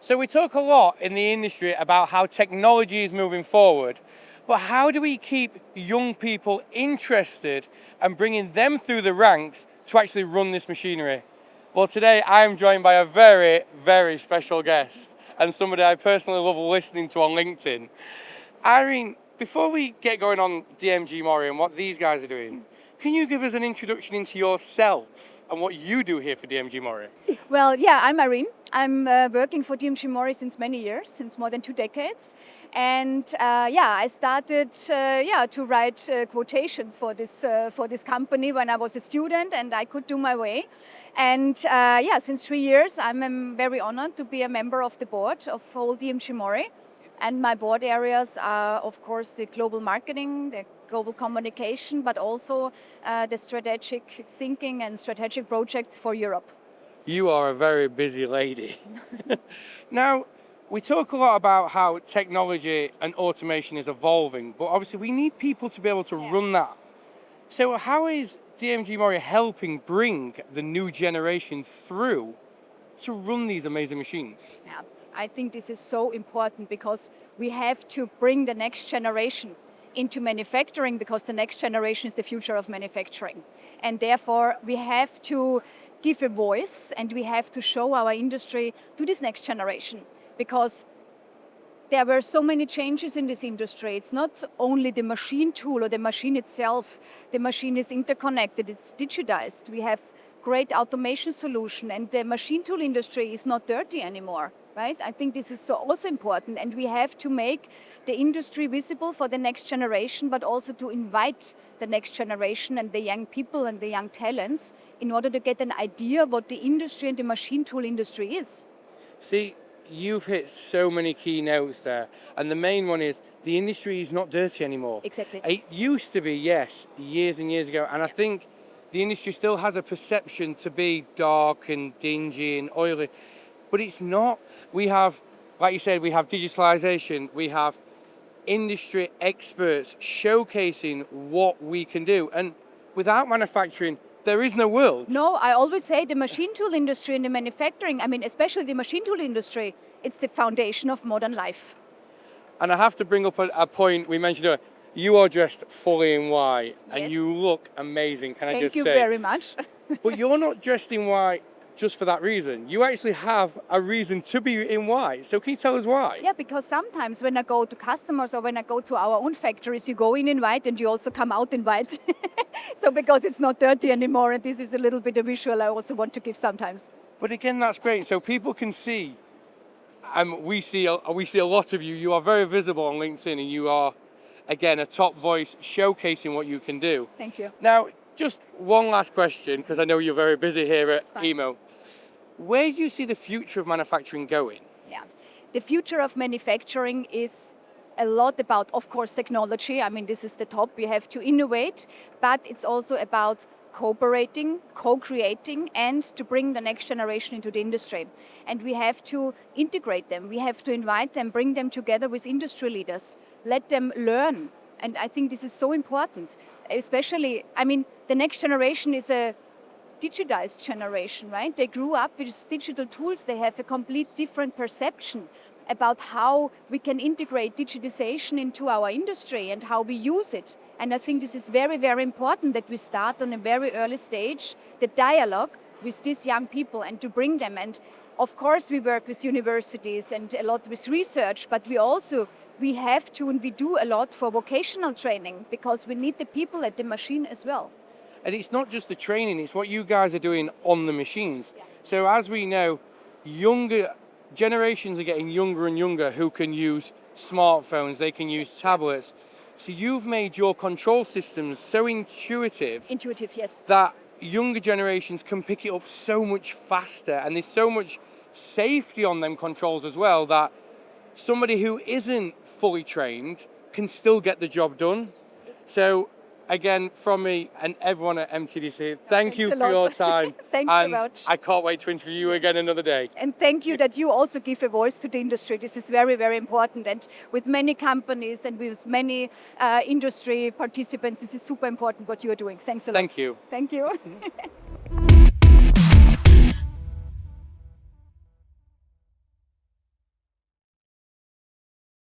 So we talk a lot in the industry about how technology is moving forward, but how do we keep young people interested and bringing them through the ranks to actually run this machinery? Well, today I'm joined by a very, very special guest and somebody I personally love listening to on LinkedIn. Irene, before we get going on DMG MORI and what these guys are doing, can you give us an introduction into yourself and what you do here for DMG MORI? Well, yeah, I'm Irene. I'm working for DMG MORI since many years, since more than 2 decades. And I started to write quotations for this company when I was a student and I could do my way. And since 3 years, I'm very honored to be a member of the board of whole DMG MORI. And my board areas are, of course, the global marketing, the global communication, but also the strategic thinking and strategic projects for Europe. You are a very busy lady. Now, we talk a lot about how technology and automation is evolving, but obviously we need people to be able to run that. So how is DMG MORI helping bring the new generation through to run these amazing machines? Yeah, I think this is so important because we have to bring the next generation into manufacturing because the next generation is the future of manufacturing. And therefore we have to give a voice and we have to show our industry to this next generation because there were so many changes in this industry. It's not only the machine tool or the machine itself. The machine is interconnected, it's digitized. We have great automation solution and the machine tool industry is not dirty anymore, right? I think this is also important and we have to make the industry visible for the next generation, but also to invite the next generation and the young people and the young talents in order to get an idea what the industry and the machine tool industry is. See, you've hit so many key notes there, and the main one is the industry is not dirty anymore. Exactly. It used to be, yes, years and years ago, and I think the industry still has a perception to be dark and dingy and oily, but it's not. We have, like you said, we have digitalization, we have industry experts showcasing what we can do, and without manufacturing, there is no world. No, I always say the machine tool industry and the manufacturing, I mean, especially the machine tool industry, it's the foundation of modern life. And I have to bring up a point we mentioned earlier. You are dressed fully in white and Yes. you look amazing, can I just say? Thank you very much. But you're not dressed in white just for that reason. You actually have a reason to be in white. So can you tell us why? Yeah, because sometimes when I go to customers or when I go to our own factories, you go in white and you also come out in white. So because it's not dirty anymore, and this is a little bit of visual I also want to give sometimes. But again, that's great. So people can see, we see a lot of you. You are very visible on LinkedIn and you are, again, a top voice showcasing what you can do. Thank you. Now, just one last question, because I know you're very busy here at EMO. Where do you see the future of manufacturing going? Yeah, the future of manufacturing is a lot about, of course, technology. I mean, this is the top. We have to innovate, but it's also about cooperating, co-creating, and to bring the next generation into the industry. And we have to integrate them. We have to invite them, bring them together with industry leaders, let them learn. And I think this is so important, especially, I mean, the next generation is a digitized generation, right? They grew up with digital tools. They have a complete different perception about how we can integrate digitization into our industry and how we use it. And I think this is very, very important that we start on a very early stage, the dialogue with these young people and to bring them. And of course, we work with universities and a lot with research, but we have to and we do a lot for vocational training because we need the people at the machine as well. And it's not just the training, it's what you guys are doing on the machines. Yeah. So as we know, younger generations are getting younger and younger who can use smartphones, they can use tablets. So you've made your control systems so intuitive. Intuitive, yes. That younger generations can pick it up so much faster, and there's so much safety on them controls as well that somebody who isn't fully trained can still get the job done. So again, from me and everyone at MTDC, thank you for your time. Thanks so much. I can't wait to interview you again another day. And thank you that you also give a voice to the industry. This is very, very important. And with many companies and with many industry participants, this is super important what you are doing. Thanks a lot. Thank you. Thank you.